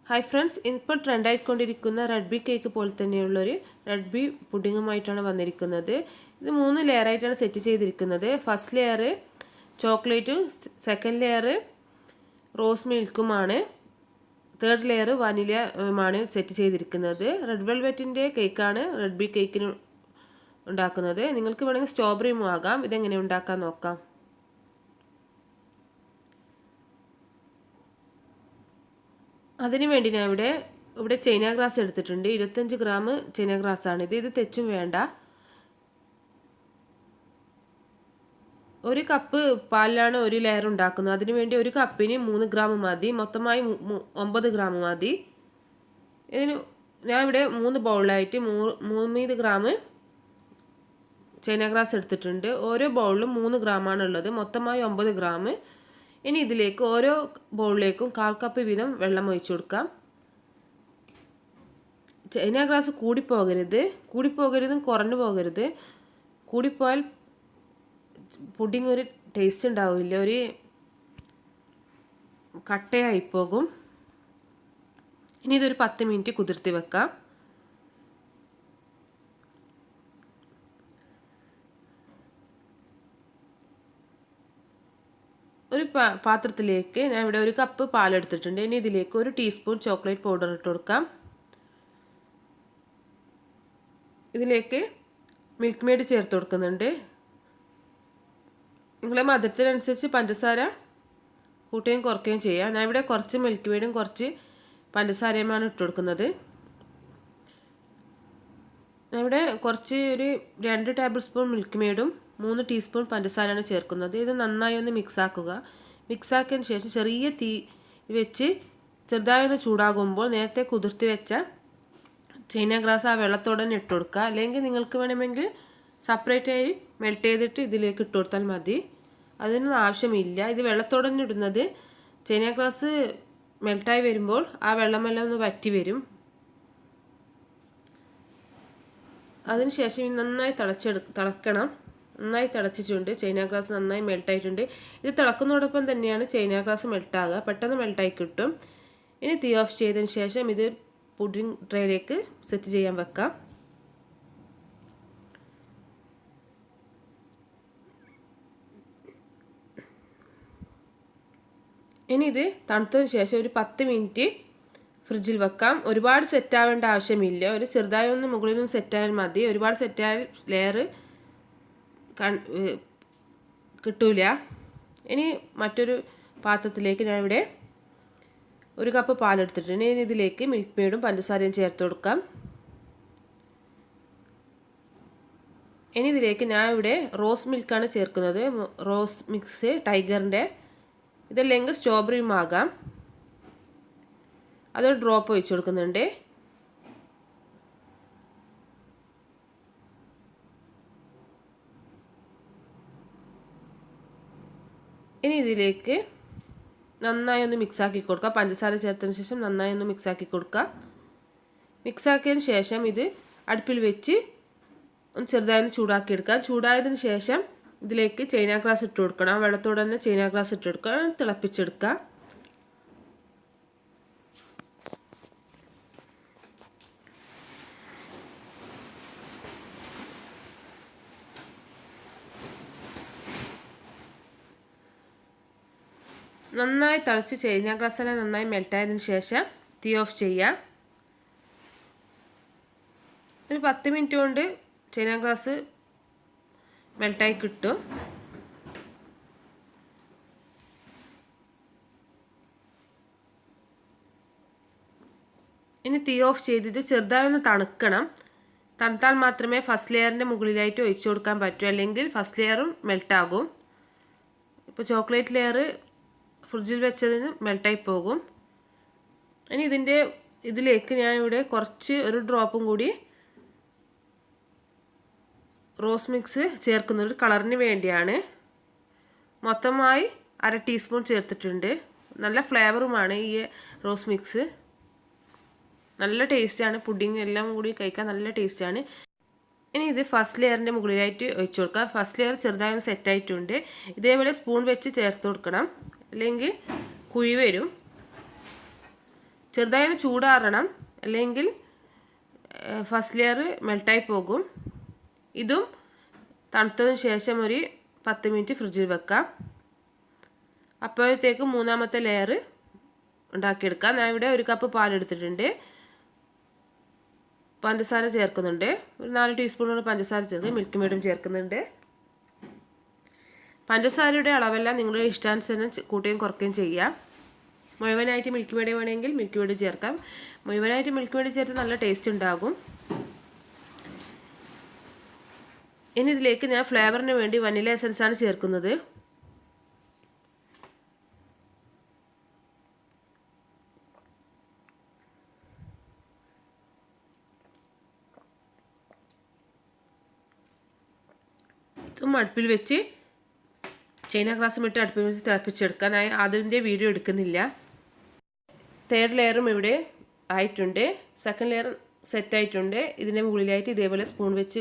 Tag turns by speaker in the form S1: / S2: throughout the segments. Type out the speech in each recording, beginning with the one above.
S1: Hi friends, ഇപ്പോൾ ട്രെൻഡായിക്കൊണ്ടിരിക്കുന്ന red be cake പോലെ തന്നെയുള്ളൊരു red B പുഡിങ്ങുമായിട്ടാണ് വന്നിരിക്കുന്നത്. ഇത് 3 ലെയറായിട്ടാണ് സെറ്റ് ചെയ്തിരിക്കുന്നത്. ഫസ്റ്റ് ലെയർ ചോക്ലേറ്റും, സെക്കൻഡ് ലെയർ റോസ് മിൽക്കുമാണ്, തേർഡ് ലെയർ വനിലയുമാണ് സെറ്റ് ചെയ്തിരിക്കുന്നത്. റെഡ് വെൽവെറ്റിൻ്റെ കേക്കാണ് റെഡ് ബി കേക്കിന് ഉണ്ടാക്കുന്നത്. നിങ്ങൾക്ക് വേണമെങ്കിൽ സ്ട്രോബെറിയും ആകാം. ഇതെങ്ങനെ ഉണ്ടാക്കാൻ നോക്കാം. അതിനു വേണ്ടി ഞാൻ ഇവിടെ ചൈന ഗ്രാസ് എടുത്തിട്ടുണ്ട്. 25 ഗ്രാം ചൈന ഗ്രാസാണിത്. ഇത് തെച്ചും വേണ്ട. 1 കപ്പ് പാലിലാണ് 1 ലെയർ ഉണ്ടാക്കുന്നത്. അതിനു വേണ്ടി 1 കപ്പിന് 3 ഗ്രാം മതി. മൊത്തമായി 9 ഗ്രാം മതി. ഇതിന് ഞാൻ ഇവിടെ 3 ബൗളിലായിട്ട് 3 ഗ്രാം ചൈന ഗ്രാസ് എടുത്തിട്ടുണ്ട്. ഓരോ ബൗളിലും 3 ഗ്രാമാണ് ഉള്ളത്. മൊത്തമായി 9 ഗ്രാം. ഇനി ഇതിലേക്ക് ഓരോ ബൗളിലേക്കും 1/4 കപ്പ് വീതം വെള്ളം ഒഴിച്ചു കൊടുക്കാം. ചൈന ഗ്രാസ് കൂടിപ്പോകരുതും കുറഞ്ഞു പോകരുത്. കൂടിപ്പോയാൽ പുഡിംഗ് ഒരു ടേസ്റ്റ് ഉണ്ടാവില്ല, ഒരു കട്ടയായി പോകും. ഇനി ഇതൊരു 10 മിനിറ്റ് കുതിർത്തി വെക്കാം. ഒരു പാത്രത്തിലേക്ക് ഞാൻ ഇവിടെ 1 കപ്പ് പാലെടുത്തിട്ടുണ്ട്. ഇനി ഇതിലേക്ക് 1 ടീസ്പൂൺ ചോക്ലേറ്റ് പൗഡർ ഇട്ട് കൊടുക്കാം. ഇതിലേക്ക് മിൽക്ക് മെയ്ഡ് ചേർത്ത് കൊടുക്കുന്നുണ്ട്. നിങ്ങളെ മധുരത്തിനനുസരിച്ച് പഞ്ചസാര കൂട്ടുകയും കുറയ്ക്കുകയും ചെയ്യാം. ഞാൻ ഇവിടെ കുറച്ച് മിൽക്ക് മെയ്ഡും കുറച്ച് പഞ്ചസാരയുമാണ് ഇട്ട് കൊടുക്കുന്നത്. ഞാൻ ഇവിടെ ഒരു 2 ടേബിൾ സ്പൂൺ മിൽക്ക് മെയ്ഡും 3 ടീസ്പൂൺ പഞ്ചസാരയാണ് ചേർക്കുന്നത്. ഇത് നന്നായി ഒന്ന് മിക്സാക്കുക. മിക്സാക്കിയതിന് ശേഷം ചെറിയ തീ വെച്ച് ചെറുതായി ഒന്ന് ചൂടാകുമ്പോൾ നേരത്തെ കുതിർത്തി വെച്ച ചൈന ഗ്രാസ് ആ വെള്ളത്തോടെ തന്നെ ഇട്ട് കൊടുക്കുക. അല്ലെങ്കിൽ നിങ്ങൾക്ക് വേണമെങ്കിൽ സെപ്പറേറ്റായി മെൽറ്റ് ചെയ്തിട്ട് ഇതിലേക്ക് ഇട്ട് കൊടുത്താൽ മതി. അതിനൊന്നും ആവശ്യമില്ല. ഇത് വെള്ളത്തോടെ തന്നെ ഇടുന്നത് ചൈന ഗ്രാസ് മെൽറ്റായി വരുമ്പോൾ ആ വെള്ളമെല്ലാം ഒന്ന് വറ്റി വരും. അതിനുശേഷം ഇത് നന്നായി തിളക്കണം. നന്നായി തിളച്ചിട്ടുണ്ട്. ചൈന ഗ്രാസ് നന്നായി മെൽട്ടായിട്ടുണ്ട്. ഇത് തിളക്കുന്നതോടൊപ്പം തന്നെയാണ് ചൈന ഗ്രാസ് മെൽട്ടാകുക. പെട്ടെന്ന് മെൽട്ടായി കിട്ടും. ഇനി തീ ഓഫ് ചെയ്തതിന് ശേഷം ഇത് പുഡിംഗ് ട്രേയിലേക്ക് സെറ്റ് ചെയ്യാൻ വെക്കാം. ഇനി ഇത് തണുത്തതിന് ശേഷം ഒരു 10 മിനിറ്റ് ഫ്രിഡ്ജിൽ വെക്കാം. ഒരുപാട് സെറ്റാവേണ്ട ആവശ്യമില്ല. ഒരു ചെറുതായി ഒന്ന് മുകളിൽ നിന്ന് സെറ്റായാൽ മതി. ഒരുപാട് സെറ്റായാൽ ലെയർ കിട്ടൂല. ഇനി മറ്റൊരു പാത്രത്തിലേക്ക് ഞാൻ ഇവിടെ 1 കപ്പ് പാലെടുത്തിട്ടുണ്ട്. ഇനി ഇതിലേക്ക് മിൽക്ക് മെയ്ഡും പഞ്ചസാരയും ചേർത്ത് കൊടുക്കാം. ഇനി ഇതിലേക്ക് ഞാൻ ഇവിടെ റോസ് മിൽക്കാണ് ചേർക്കുന്നത്. Rose mix ടൈഗറിൻ്റെ. ഇതല്ലെങ്കിൽ സ്ട്രോബെറിയും ആകാം. അതൊരു ഡ്രോപ്പ് ഒഴിച്ചു കൊടുക്കുന്നുണ്ട്. ഇനി ഇതിലേക്ക് നന്നായി ഒന്ന് മിക്സാക്കി കൊടുക്കുക. പഞ്ചസാര ചേർത്തതിന് ശേഷം നന്നായി ഒന്ന് മിക്സാക്കി കൊടുക്കുക. മിക്സാക്കിയതിന് ശേഷം ഇത് അടുപ്പിൽ വെച്ച് ഒന്ന് ചെറുതായി ഒന്ന് ചൂടാക്കിയെടുക്കാം. ചൂടായതിന് ശേഷം ഇതിലേക്ക് ചൈന ഗ്രാസ് ഇട്ട് കൊടുക്കണം. വെള്ളത്തോടെ തന്നെ ചൈന ഗ്രാസ് ഇട്ട് കൊടുക്കുക. തിളപ്പിച്ചെടുക്കുക. നന്നായി തിളച്ച് ചൈന ഗ്രാസെല്ലാം നന്നായി മെൽറ്റായതിന് ശേഷം തീ ഓഫ് ചെയ്യുക. ഒരു 10 മിനിറ്റ് കൊണ്ട് ചൈന ഗ്രാസ് മെൽറ്റായി കിട്ടും. ഇനി തീ ഓഫ് ചെയ്തിട്ട് ചെറുതായി ഒന്ന് തണുക്കണം. തണുത്താൽ മാത്രമേ ഫസ്റ്റ് ലെയറിൻ്റെ മുകളിലായിട്ട് ഒഴിച്ചു കൊടുക്കാൻ പറ്റൂ. അല്ലെങ്കിൽ ഫസ്റ്റ് ലെയറും മെൽട്ടാകും. ഇപ്പോൾ ചോക്ലേറ്റ് ലെയർ ഫ്രിഡ്ജിൽ വെച്ചതിന് മെൽട്ടായി പോകും. ഇനി ഇതിലേക്ക് ഞാൻ ഇവിടെ ഒരു ഡ്രോപ്പും കൂടി റോസ് മിക്സ് ചേർക്കുന്നത് കളറിന് വേണ്ടിയാണ്. മൊത്തമായി 1/2 ടീസ്പൂൺ ചേർത്തിട്ടുണ്ട്. നല്ല ഫ്ലേവറുമാണ് ഈ റോസ് മിക്സ്. നല്ല ടേസ്റ്റാണ്. പുഡിംഗ് എല്ലാം കൂടി കഴിക്കാൻ നല്ല ടേസ്റ്റാണ്. ഇനി ഇത് ഫസ്റ്റ് ലെയറിൻ്റെ മുകളിലായിട്ട് ഒഴിച്ചു കൊടുക്കുക. ഫസ്റ്റ് ലെയർ ചെറുതായി സെറ്റായിട്ടുണ്ട്. ഇതേപോലെ സ്പൂൺ വെച്ച് ചേർത്ത് കൊടുക്കണം, അല്ലെങ്കിൽ കുഴി വരും. ചെറുതായി ചൂടാറണം, അല്ലെങ്കിൽ ഫസ്റ്റ് ലെയർ മെൽട്ടായി പോകും. ഇതും തണുത്തതിന് ശേഷം ഒരു 10 മിനിറ്റ് ഫ്രിഡ്ജിൽ വെക്കാം. അപ്പോഴത്തേക്ക് മൂന്നാമത്തെ ലെയർ ഉണ്ടാക്കിയെടുക്കാം. ഞാൻ ഇവിടെ 1 കപ്പ് പാലെടുത്തിട്ടുണ്ട്. പഞ്ചസാര ചേർക്കുന്നുണ്ട്. ഒരു 4 ടീസ്പൂണോളം പഞ്ചസാര ചേർത്ത് മിൽക്ക് മെയ്ഡും ചേർക്കുന്നുണ്ട്. പഞ്ചസാരയുടെ അളവെല്ലാം നിങ്ങളുടെ ഇഷ്ടാനുസരണം കൂട്ടുകയും കുറയ്ക്കുകയും ചെയ്യാം. മുഴുവനായിട്ട് മിൽക്ക് മെയ്ഡ് വേണമെങ്കിൽ മിൽക്ക് മെയ്ഡ് ചേർക്കാം. മുഴുവനായിട്ട് മിൽക്ക് മെയ്ഡ് ചേർത്ത് നല്ല ടേസ്റ്റ് ഉണ്ടാകും. ഇനി ഇതിലേക്ക് ഞാൻ ഫ്ലേവറിന് വേണ്ടി വനില എസൻസ് ആണ് ചേർക്കുന്നത്. ഇതും അടുപ്പിൽ വെച്ച് ചൈന ഗ്ലാസും ഇട്ട് അടുപ്പിൽ വെച്ച് തിളപ്പിച്ചെടുക്കാൻ. അതിൻ്റെ വീഡിയോ എടുക്കുന്നില്ല. തേർഡ് ലെയറും ഇവിടെ ആയിട്ടുണ്ട്. സെക്കൻഡ് ലെയർ സെറ്റായിട്ടുണ്ട്. ഇതിൻ്റെ മുകളിലായിട്ട് ഇതേപോലെ സ്പൂൺ വെച്ച്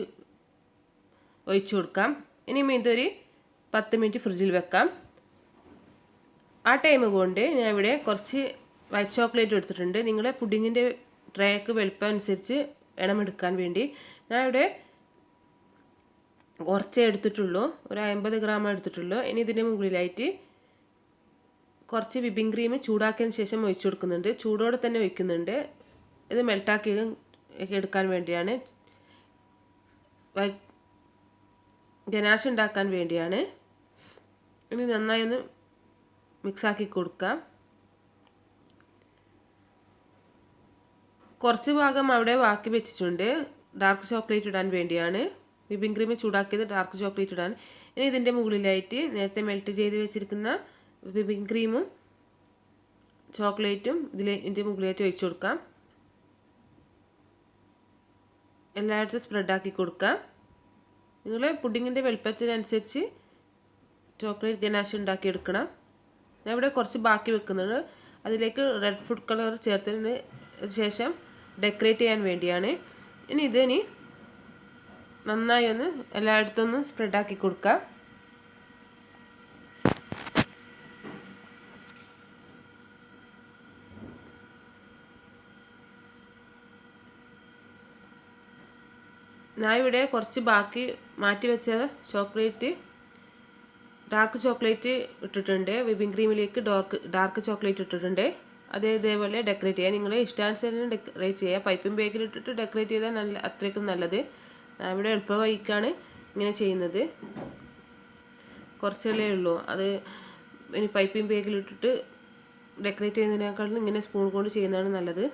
S1: ഒഴിച്ചു കൊടുക്കാം. ഇനി ഇതൊരു 10 മിനിറ്റ് ഫ്രിഡ്ജിൽ വെക്കാം. ആ ടൈം കൊണ്ട് ഞാൻ ഇവിടെ കുറച്ച് വൈറ്റ് ചോക്ലേറ്റ് എടുത്തിട്ടുണ്ട്. നിങ്ങളുടെ പുഡിങ്ങിൻ്റെ ട്രേക്ക് വലുപ്പം അനുസരിച്ച് എണ്ണമെടുക്കാൻ വേണ്ടി ഞാൻ ഇവിടെ കുറച്ചേ എടുത്തിട്ടുള്ളൂ, ഒരു 50 ഗ്രാം എടുത്തിട്ടുള്ളൂ. ഇനി ഇതിൻ്റെ മുകളിലായിട്ട് കുറച്ച് വിപ്പിംഗ് ക്രീം ചൂടാക്കിയതിന് ശേഷം ഒഴിച്ചു കൊടുക്കുന്നുണ്ട്. ചൂടോടെ തന്നെ ഒഴിക്കുന്നുണ്ട്. ഇത് മെൽട്ടാക്കി എടുക്കാൻ വേണ്ടിയാണ്, ഗനാഷ് ഉണ്ടാക്കാൻ വേണ്ടിയാണ്. ഇനി നന്നായി ഒന്ന് മിക്സാക്കി കൊടുക്കാം. കുറച്ച് ഭാഗം അവിടെ ബാക്കി വെച്ചിട്ടുണ്ട്, ഡാർക്ക് ചോക്ലേറ്റ് ഇടാൻ വേണ്ടിയാണ്. വിപ്പിംഗ് ക്രീം ചൂടാക്കിയത് ഡാർക്ക് ചോക്ലേറ്റ് ഇടാൻ. ഇനി ഇതിൻ്റെ മുകളിലായിട്ട് നേരത്തെ മെൽറ്റ് ചെയ്ത് വെച്ചിരിക്കുന്ന വിപ്പിംഗ് ക്രീമും ചോക്ലേറ്റും ഇതിൻ്റെ മുകളിലായിട്ട് ഒഴിച്ചു കൊടുക്കാം. എല്ലായിടത്തും സ്പ്രെഡാക്കി കൊടുക്കാം. നിങ്ങൾ പുഡിങ്ങിൻ്റെ വലുപ്പത്തിനനുസരിച്ച് ചോക്ലേറ്റ് ഗനാഷ് ഉണ്ടാക്കിയെടുക്കണം. ഞാൻ ഇവിടെ കുറച്ച് ബാക്കി വെക്കുന്നുണ്ട്. അതിലേക്ക് റെഡ് ഫുഡ് കളർ ചേർത്തതിന് ശേഷം ഡെക്കറേറ്റ് ചെയ്യാൻ വേണ്ടിയാണ്. ഇനി ഇതിന് നന്നായി ഒന്ന് എല്ലായിടത്തും ഒന്ന് സ്പ്രെഡാക്കി കൊടുക്കാം. ഞാൻ ഇവിടെ കുറച്ച് ബാക്കി മാറ്റി വെച്ച ഡാർക്ക് ചോക്ലേറ്റ് ഇട്ടിട്ടുണ്ട്. വിപ്പിംഗ് ക്രീമിലേക്ക് ഡാർക്ക് ചോക്ലേറ്റ് ഇട്ടിട്ടുണ്ട്. ഇതേപോലെ ഡെക്കറേറ്റ് ചെയ്യുക. നിങ്ങൾ ഇഷ്ടാനുസരണം ഡെക്കറേറ്റ് ചെയ്യുക. പൈപ്പിംഗ് ബാഗിൽ ഇട്ടിട്ട് ഡെക്കറേറ്റ് ചെയ്താൽ അത്രയ്ക്കും നല്ലത്. ഞാൻ ഇവിടെ എളുപ്പവഴിക്കാണ് ഇങ്ങനെ ചെയ്യുന്നത്. കുറച്ചല്ലേ ഉള്ളൂ. അത് ഇനി പൈപ്പിംഗ് ബാഗിലിട്ടിട്ട് ഡെക്കറേറ്റ് ചെയ്യുന്നതിനേക്കാളും ഇങ്ങനെ സ്പൂൺ കൊണ്ട് ചെയ്യുന്നതാണ് നല്ലത്.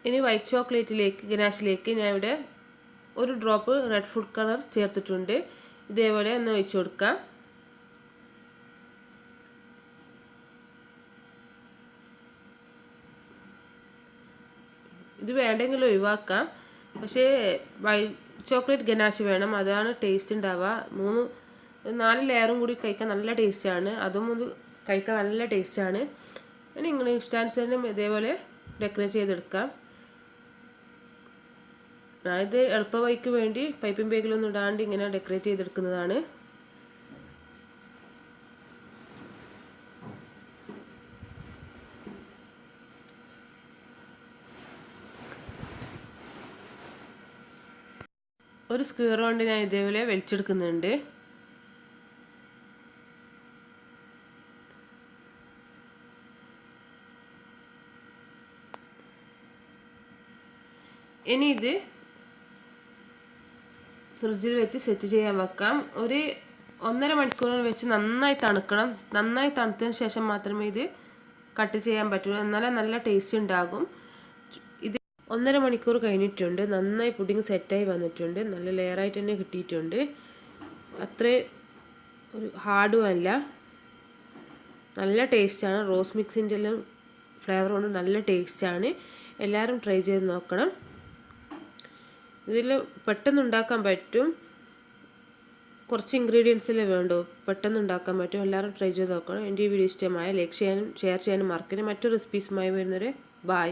S1: ഇനി വൈറ്റ് ചോക്ലേറ്റിലേക്ക് ഗനാഷിലേക്ക് ഞാൻ ഇവിടെ ഒരു ഡ്രോപ്പ് റെഡ് ഫുഡ് കളർ ചേർത്തിട്ടുണ്ട്. ഇതേപോലെ ഒന്ന് ഒഴിച്ചു കൊടുക്കാം. ഇത് വേണ്ടെങ്കിൽ ഒഴിവാക്കാം. പക്ഷേ ചോക്ലേറ്റ് ഗനാഷ് വേണം, അതാണ് ടേസ്റ്റ് ഉണ്ടാവുക. 4 ലെയറും കൂടി കഴിക്കാൻ നല്ല ടേസ്റ്റാണ്. അതും ഒന്ന് കഴിക്കാൻ നല്ല ടേസ്റ്റാണ്. ഇനി നിങ്ങൾ ഇഷ്ടാനുസരണം ഇതേപോലെ ഡെക്കറേറ്റ് ചെയ്തെടുക്കാം. ഇത് എളുപ്പവഴിക്ക് വേണ്ടി പൈപ്പിംഗ് ബാഗിലൊന്നും ഇടാണ്ട് ഇങ്ങനെ ഡെക്കറേറ്റ് ചെയ്തെടുക്കുന്നതാണ്. ഒരു സ്ക്വയർ കൊണ്ട് ഞാൻ ഇതേപോലെ വലിച്ചെടുക്കുന്നുണ്ട്. ഇനി ഇത് ഫ്രിഡ്ജിൽ വെച്ച് സെറ്റ് ചെയ്യാൻ വെക്കാം. ഒരു 1.5 മണിക്കൂർ വെച്ച് നന്നായി തണുക്കണം. നന്നായി തണുത്തതിന് ശേഷം മാത്രമേ ഇത് കട്ട് ചെയ്യാൻ പറ്റുള്ളൂ. എന്നാലേ നല്ല ടേസ്റ്റ് ഉണ്ടാകും. ഇത് 1.5 മണിക്കൂർ കഴിഞ്ഞിട്ടുണ്ട്. നന്നായി പുഡിങ് സെറ്റായി വന്നിട്ടുണ്ട്. നല്ല ലെയറായിട്ട് തന്നെ കിട്ടിയിട്ടുണ്ട്. അത്ര ഒരു ഹാർഡും അല്ല, നല്ല ടേസ്റ്റാണ്. റോസ് മിക്സിൻ്റെ എല്ലാം ഫ്ലേവർ കൊണ്ട് നല്ല ടേസ്റ്റാണ്. എല്ലാവരും ട്രൈ ചെയ്ത് നോക്കണം. ഇതിൽ പെട്ടെന്ന് ഉണ്ടാക്കാൻ പറ്റും. കുറച്ച് ഇൻഗ്രീഡിയൻസിലേ വേണ്ടൂ, പെട്ടെന്ന് ഉണ്ടാക്കാൻ പറ്റും. എല്ലാവരും ട്രൈ ചെയ്ത് നോക്കണം. എൻ്റെ ഈ വീഡിയോ ഇഷ്ടമായ ലൈക്ക് ചെയ്യാനും ഷെയർ ചെയ്യാനും മറക്കരുത്. മറ്റൊരു റെസിപ്പീസുമായി വരുന്നവരെ ബൈ.